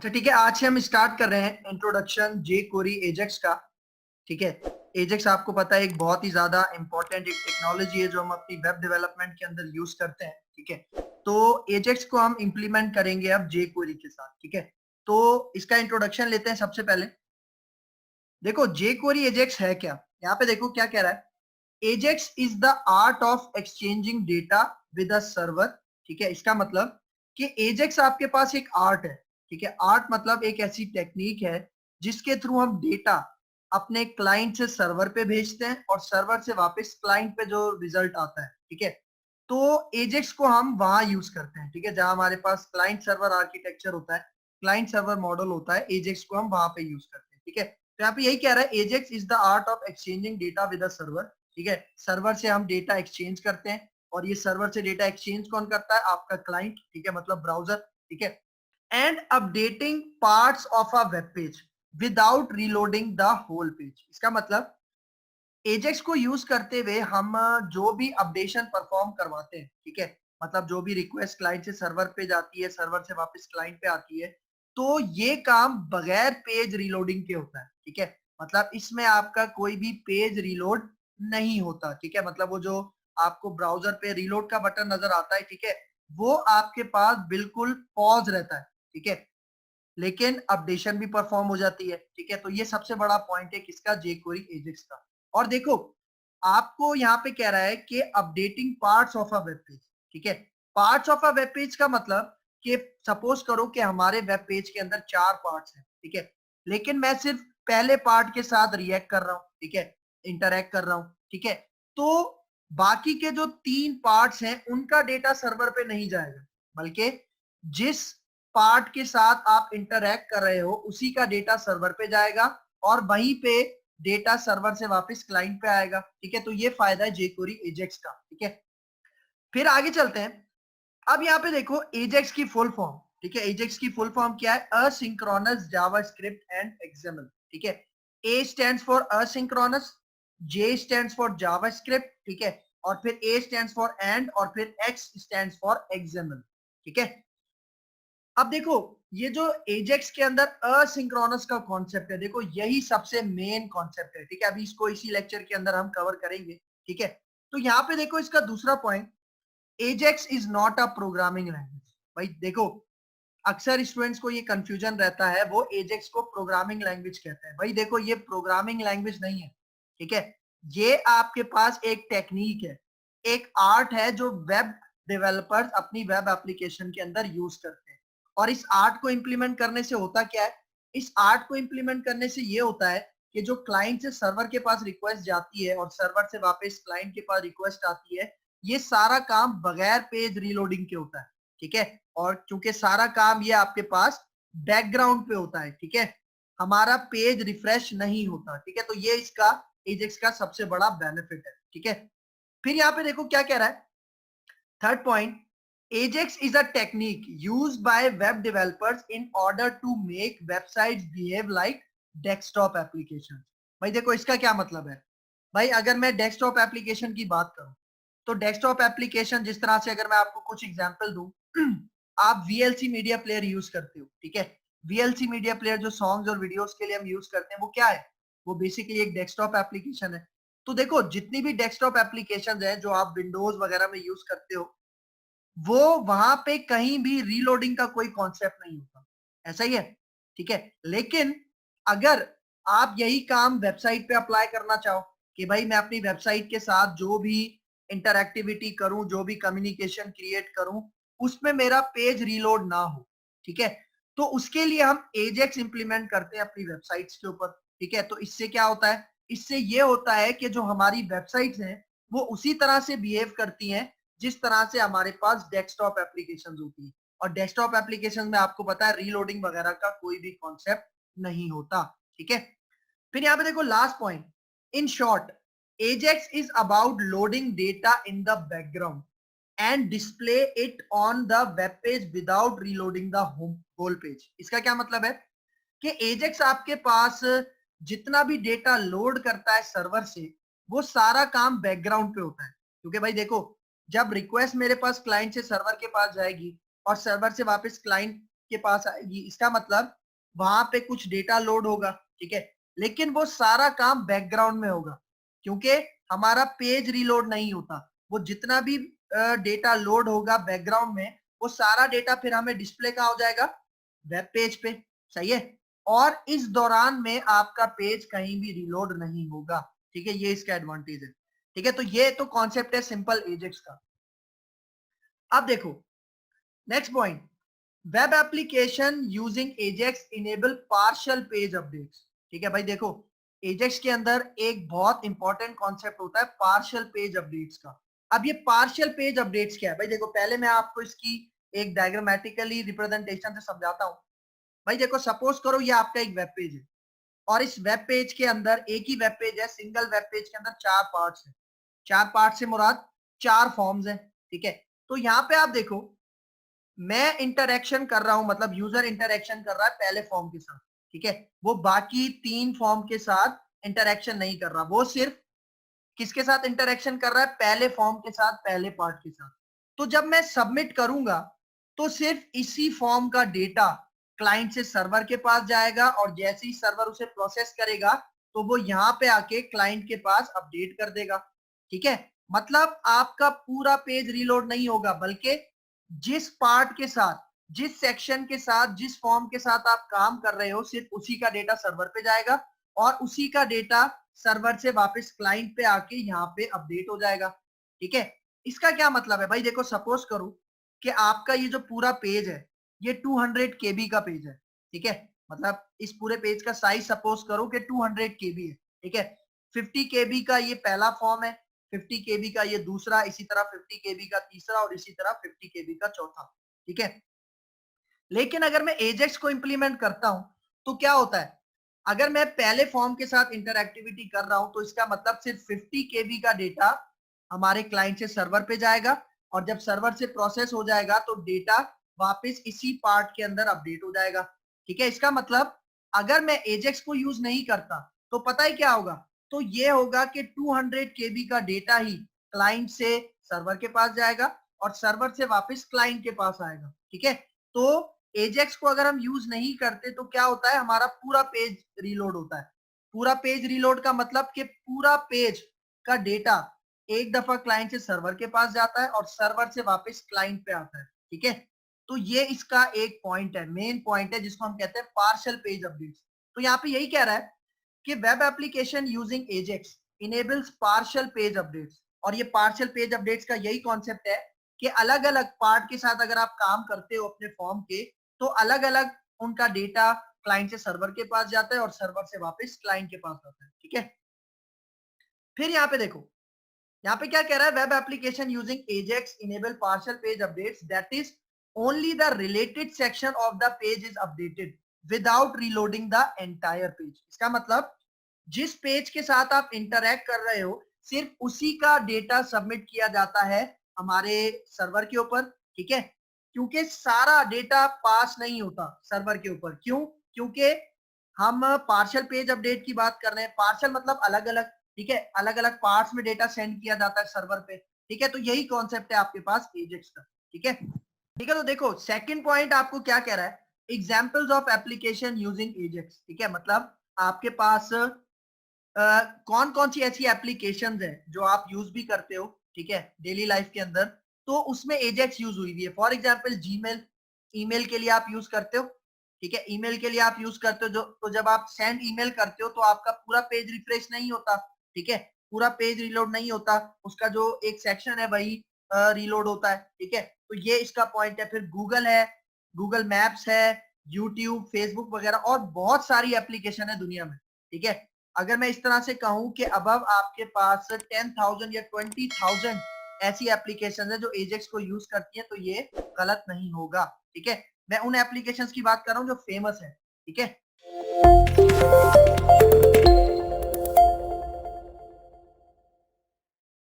अच्छा ठीक है, आज से हम स्टार्ट कर रहे हैं इंट्रोडक्शन जे कोरी एजेक्स का। ठीक है, एजेक्स आपको पता है एक बहुत ही ज्यादा इंपॉर्टेंट एक टेक्नोलॉजी है जो हम अपनी वेब डेवलपमेंट के अंदर यूज करते हैं। ठीक है, तो एजेक्स को हम इंप्लीमेंट करेंगे अब जे कोरी के साथ। ठीक है, तो इसका इंट्रोडक्शन लेते हैं सबसे पहले। देखो जे कोरी एजेक्स है क्या, यहाँ पे देखो क्या कह रहा है। Ajax is the art of exchanging data with a server. ठीक है, इसका मतलब कि एजेक्स आपके पास एक आर्ट है। ठीक है, आर्ट मतलब एक ऐसी टेक्निक है जिसके थ्रू हम डेटा अपने क्लाइंट से सर्वर पे भेजते हैं और सर्वर से वापस क्लाइंट पे जो रिजल्ट आता है। ठीक है, तो एजेक्स को हम वहां यूज करते हैं। ठीक है, जहां हमारे पास क्लाइंट सर्वर आर्किटेक्चर होता है, क्लाइंट सर्वर मॉडल होता है, एजेक्स को हम वहां पे यूज करते हैं। ठीक है, तो यहाँ पे यही कह रहा है Ajax is the art of exchanging data with a server. ठीक है, सर्वर से हम डेटा एक्सचेंज करते हैं और ये सर्वर से डेटा एक्सचेंज कौन करता है, आपका क्लाइंट। ठीक है, मतलब ब्राउजर। ठीक है, and updating parts of a web page without reloading the whole page. इसका मतलब एजेक्स को यूज करते हुए हम जो भी अपडेशन परफॉर्म करवाते हैं। ठीक है, मतलब जो भी रिक्वेस्ट क्लाइंट से सर्वर पे जाती है, सर्वर से वापस क्लाइंट पे आती है, तो ये काम बगैर पेज रीलोडिंग के होता है। ठीक है, मतलब इसमें आपका कोई भी पेज रीलोड नहीं होता। ठीक है, मतलब वो जो आपको ब्राउजर पे रीलोड का बटन नजर आता है, ठीक है, वो आपके पास बिल्कुल पॉज रहता है। ठीक है, लेकिन अपडेशन भी परफॉर्म हो जाती है। ठीक है, तो ये सबसे बड़ा पॉइंट है किसका, जेक्वेरी एजेक्स का। और देखो आपको यहाँ पे कह रहा है कि updating parts of a web page. ठीक है, parts of a web page का मतलब कि सपोज करो कि हमारे वेब पेज के अंदर 4 पार्ट्स हैं। ठीक है, लेकिन मैं सिर्फ पहले पार्ट के साथ रिएक्ट कर रहा हूँ। ठीक है, इंटरैक्ट कर रहा हूँ। ठीक है, तो बाकी के जो 3 पार्ट्स हैं उनका डेटा सर्वर पे नहीं जाएगा, बल्कि जिस पार्ट के साथ आप इंटरैक्ट कर रहे हो उसी का डेटा सर्वर पे जाएगा और वहीं पे डेटा सर्वर से वापस क्लाइंट पे आएगा। ठीक है, तो ये फायदा है जेक्वेरी एजेक्स का। ठीक है, फिर आगे चलते हैं। अब यहाँ पे देखो एजेक्स की फुल फॉर्म। ठीक है, एजेक्स की फुल फॉर्म क्या है, असिंक्रोनस जावास्क्रिप्ट एंड एक्सएमएल। ठीक है, ए stands for asynchronous, J stands for JavaScript. ठीक है, और फिर ए स्टैंड्स फॉर एंड और फिर एक्स स्टैंड्स फॉर एक्सएमएल। ठीक है, अब देखो ये जो एजेक्स के अंदर असिंक्रोनस का कॉन्सेप्ट है, देखो यही सबसे मेन कॉन्सेप्ट है। ठीक है, अभी इसको इसी लेक्चर के अंदर हम कवर करेंगे। ठीक है, तो यहाँ पे देखो इसका दूसरा point, AJAX is not a programming language. भाई देखो अक्सर स्टूडेंट्स को ये कंफ्यूजन रहता है, वो एजेक्स को प्रोग्रामिंग लैंग्वेज कहते हैं। भाई देखो ये प्रोग्रामिंग लैंग्वेज नहीं है। ठीक है, ये आपके पास एक टेक्निक है, एक आर्ट है जो वेब डेवलपर्स अपनी वेब एप्लीकेशन के अंदर यूज करते हैं। और इस आर्ट को इंप्लीमेंट करने से होता क्या है, इस आर्ट को इंप्लीमेंट करने से ये होता है कि जो क्लाइंट से सर्वर के पास रिक्वेस्ट जाती है और सर्वर से वापस क्लाइंट के पास रिक्वेस्ट आती है, ये सारा काम बगैर पेज रीलोडिंग के होता है। ठीक है, और क्योंकि सारा काम ये आपके पास बैकग्राउंड पे होता है। ठीक है, हमारा पेज रिफ्रेश नहीं होता। ठीक है, तो ये इसका एजेक्स का सबसे बड़ा बेनिफिट है। ठीक है, फिर यहाँ पे देखो क्या कह रहा है, third point, AJAX is a technique used by web developers in order to make websites behave like desktop application. भाई देखो इसका क्या मतलब है, भाई अगर मैं डेस्कटॉप एप्लीकेशन की बात करूं, तो डेस्कटॉप एप्लीकेशन जिस तरह से, अगर मैं आपको कुछ एग्जांपल दूं, आप वीएलसी मीडिया प्लेयर यूज करते हो। ठीक है, वीएलसी मीडिया प्लेयर जो सॉन्ग्स और वीडियोस के लिए हम यूज करते हैं, वो क्या है, वो बेसिकली एक डेस्कटॉप एप्लीकेशन है। तो देखो जितनी भी डेस्कटॉप एप्लीकेशंस हैं जो आप विंडोज वगैरह में यूज करते हो, वो वहां पे कहीं भी रीलोडिंग का कोई कॉन्सेप्ट नहीं होता, ऐसा ही है। ठीक है, लेकिन अगर आप यही काम वेबसाइट पे अप्लाई करना चाहो कि भाई मैं अपनी वेबसाइट के साथ जो भी इंटरएक्टिविटी करूं, जो भी कम्युनिकेशन क्रिएट करूं, उसमें मेरा पेज रीलोड ना हो। ठीक है, तो उसके लिए हम एजेक्स इंप्लीमेंट करते हैं अपनी वेबसाइट्स के ऊपर। ठीक है, तो इससे क्या होता है, इससे ये होता है कि जो हमारी वेबसाइट्स हैं वो उसी तरह से बिहेव करती हैं जिस तरह से हमारे पास डेस्कटॉप एप्लीकेशंस होती है। और डेस्कटॉप एप्लीकेशन में आपको पता है रीलोडिंग वगैरह का कोई भी कॉन्सेप्ट नहीं होता। ठीक है, फिर यहाँ पे देखो last point, in short AJAX is about loading data in the background and display it on the web page without reloading the whole page. इसका क्या मतलब है कि एजेक्स आपके पास जितना भी डेटा लोड करता है सर्वर से, वो सारा काम बैकग्राउंड पे होता है। क्योंकि भाई देखो जब रिक्वेस्ट मेरे पास क्लाइंट से सर्वर के पास जाएगी और सर्वर से वापस क्लाइंट के पास आएगी। इसका मतलब वहां पे कुछ डेटा लोड होगा, ठीक है, लेकिन वो सारा काम बैकग्राउंड में होगा, क्योंकि हमारा पेज रीलोड नहीं होता। वो जितना भी डेटा लोड होगा बैकग्राउंड में, वो सारा डेटा फिर हमें डिस्प्ले कहाँ हो जाएगा, वेब पेज पे। सही है, और इस दौरान में आपका पेज कहीं भी रीलोड नहीं होगा। ठीक है, ये इसका एडवांटेज है। ठीक है, तो ये तो कॉन्सेप्ट है सिंपल एजेक्स का। अब देखो next point, web application using Ajax enable partial page updates. ठीक है भाई, देखो एजेक्स के अंदर एक बहुत इंपॉर्टेंट कॉन्सेप्ट होता है पार्शियल पेज अपडेट्स का। अब ये पार्शियल पेज अपडेट्स क्या है भाई, देखो पहले मैं आपको इसकी एक डायग्रामेटिकली रिप्रेजेंटेशन से समझाता हूँ। भाई देखो सपोज करो ये आपका एक वेब पेज है, और इस वेब पेज के अंदर एक ही वेब पेज है, सिंगल वेब पेज के अंदर 4 पार्ट्स हैं। 4 पार्ट से मुराद 4 फॉर्म्स हैं। ठीक है, तो यहाँ पे आप देखो मैं इंटरेक्शन कर रहा हूं, मतलब यूजर इंटरेक्शन कर रहा है पहले फॉर्म के साथ। ठीक है, वो बाकी 3 फॉर्म के साथ इंटरेक्शन नहीं कर रहा, वो सिर्फ किसके साथ इंटरेक्शन कर रहा है, पहले फॉर्म के साथ, पहले पार्ट के साथ। तो जब मैं सबमिट करूंगा तो सिर्फ इसी फॉर्म का डेटा क्लाइंट से सर्वर के पास जाएगा, और जैसे ही सर्वर उसे प्रोसेस करेगा तो वो यहाँ पे आके क्लाइंट के पास अपडेट कर देगा। ठीक है, मतलब आपका पूरा पेज रीलोड नहीं होगा, बल्कि जिस पार्ट के साथ, जिस सेक्शन के साथ, जिस फॉर्म के साथ आप काम कर रहे हो, सिर्फ उसी का डेटा सर्वर पे जाएगा, और उसी का डेटा सर्वर से वापस क्लाइंट पे आके यहाँ पे अपडेट हो जाएगा। ठीक है, इसका क्या मतलब है भाई, देखो सपोज करो कि आपका ये जो पूरा पेज है ये 200 केबी का पेज है। ठीक है, मतलब इस पूरे पेज का साइज सपोज करो कि 200 केबी है। ठीक है, 50 केबी का ये पहला फॉर्म है, 50 केबी का ये दूसरा, इसी तरह 50 केबी का तीसरा, और इसी तरह 50 केबी का चौथा। ठीक है, लेकिन अगर मैं एजेक्स को इंप्लीमेंट करता हूं तो क्या होता है, अगर मैं पहले फॉर्म के साथ इंटरएक्टिविटी कर रहा हूं तो इसका मतलब सिर्फ 50 केबी का डेटा हमारे क्लाइंट से सर्वर पे जाएगा, और जब सर्वर से प्रोसेस हो जाएगा तो डेटा वापस इसी पार्ट के अंदर अपडेट हो जाएगा। ठीक है, इसका मतलब अगर मैं एजेक्स को यूज नहीं करता तो पता है क्या होगा, तो ये होगा कि 200 केबी का डेटा ही क्लाइंट से सर्वर के पास जाएगा, और सर्वर से वापस क्लाइंट के पास आएगा। ठीक है, तो एजेक्स को अगर हम यूज नहीं करते तो क्या होता है, हमारा पूरा पेज रीलोड होता है। पूरा पेज रीलोड का मतलब कि पूरा पेज का डेटा एक दफा क्लाइंट से सर्वर के पास जाता है, और सर्वर से वापस क्लाइंट पे आता है। ठीक है, तो ये इसका एक पॉइंट है, मेन पॉइंट है, जिसको हम कहते हैं पार्शियल पेज अपडेट्स। तो यहाँ पे यही कह रहा है कि web application using Ajax enables partial page updates. और ये पार्शियल पेज अपडेट्स का यही कॉन्सेप्ट है कि अलग अलग पार्ट के साथ अगर आप काम करते हो अपने फॉर्म के, तो अलग अलग उनका डेटा क्लाइंट से सर्वर के पास जाता है, और सर्वर से वापस क्लाइंट के पास आता है। ठीक है, फिर यहाँ पे देखो, यहाँ पे क्या कह रहा है, web application using Ajax enable partial page updates, that is only the related section of the page is updated without reloading the entire page. इसका मतलब जिस पेज के साथ आप इंटरैक्ट कर रहे हो सिर्फ उसी का डेटा सबमिट किया जाता है हमारे सर्वर के ऊपर। ठीक है, क्योंकि सारा डेटा पास नहीं होता सर्वर के ऊपर। क्यों? क्योंकि हम पार्शियल पेज अपडेट की बात कर रहे हैं। पार्शियल मतलब अलग अलग, ठीक है, अलग अलग पार्ट्स में डेटा सेंड किया जाता है सर्वर पे। ठीक है, तो यही कॉन्सेप्ट है आपके पास एजेक्स का। ठीक है, ठीक है, तो देखो सेकंड पॉइंट आपको क्या कह रहा है, examples of application using Ajax. ठीक है, मतलब आपके पास कौन कौन सी ऐसी एप्लीकेशंस है जो आप यूज भी करते हो, ठीक है, डेली लाइफ के अंदर, तो उसमें एजेक्स यूज हुई हुई है। फॉर एग्जांपल जीमेल, ईमेल के लिए आप यूज करते हो। ठीक है, ईमेल के लिए आप यूज करते हो, जो तो जब आप सेंड ईमेल करते हो तो आपका पूरा पेज रिफ्रेश नहीं होता। ठीक है, पूरा पेज रिलोड नहीं होता, उसका जो एक सेक्शन है वही रिलोड होता है। ठीक है, तो ये इसका पॉइंट है। फिर गूगल है, गूगल मैप्स है, यूट्यूब, फेसबुक वगैरह, और बहुत सारी एप्लीकेशन है दुनिया में। ठीक है, अगर मैं इस तरह से कहूं कि अबव आपके पास 10,000 या 20,000 ऐसी एप्लीकेशन है जो एजेक्स को यूज करती है, तो ये गलत नहीं होगा। ठीक है, मैं उन एप्लीकेशंस की बात कर रहा हूं जो फेमस है। ठीक है,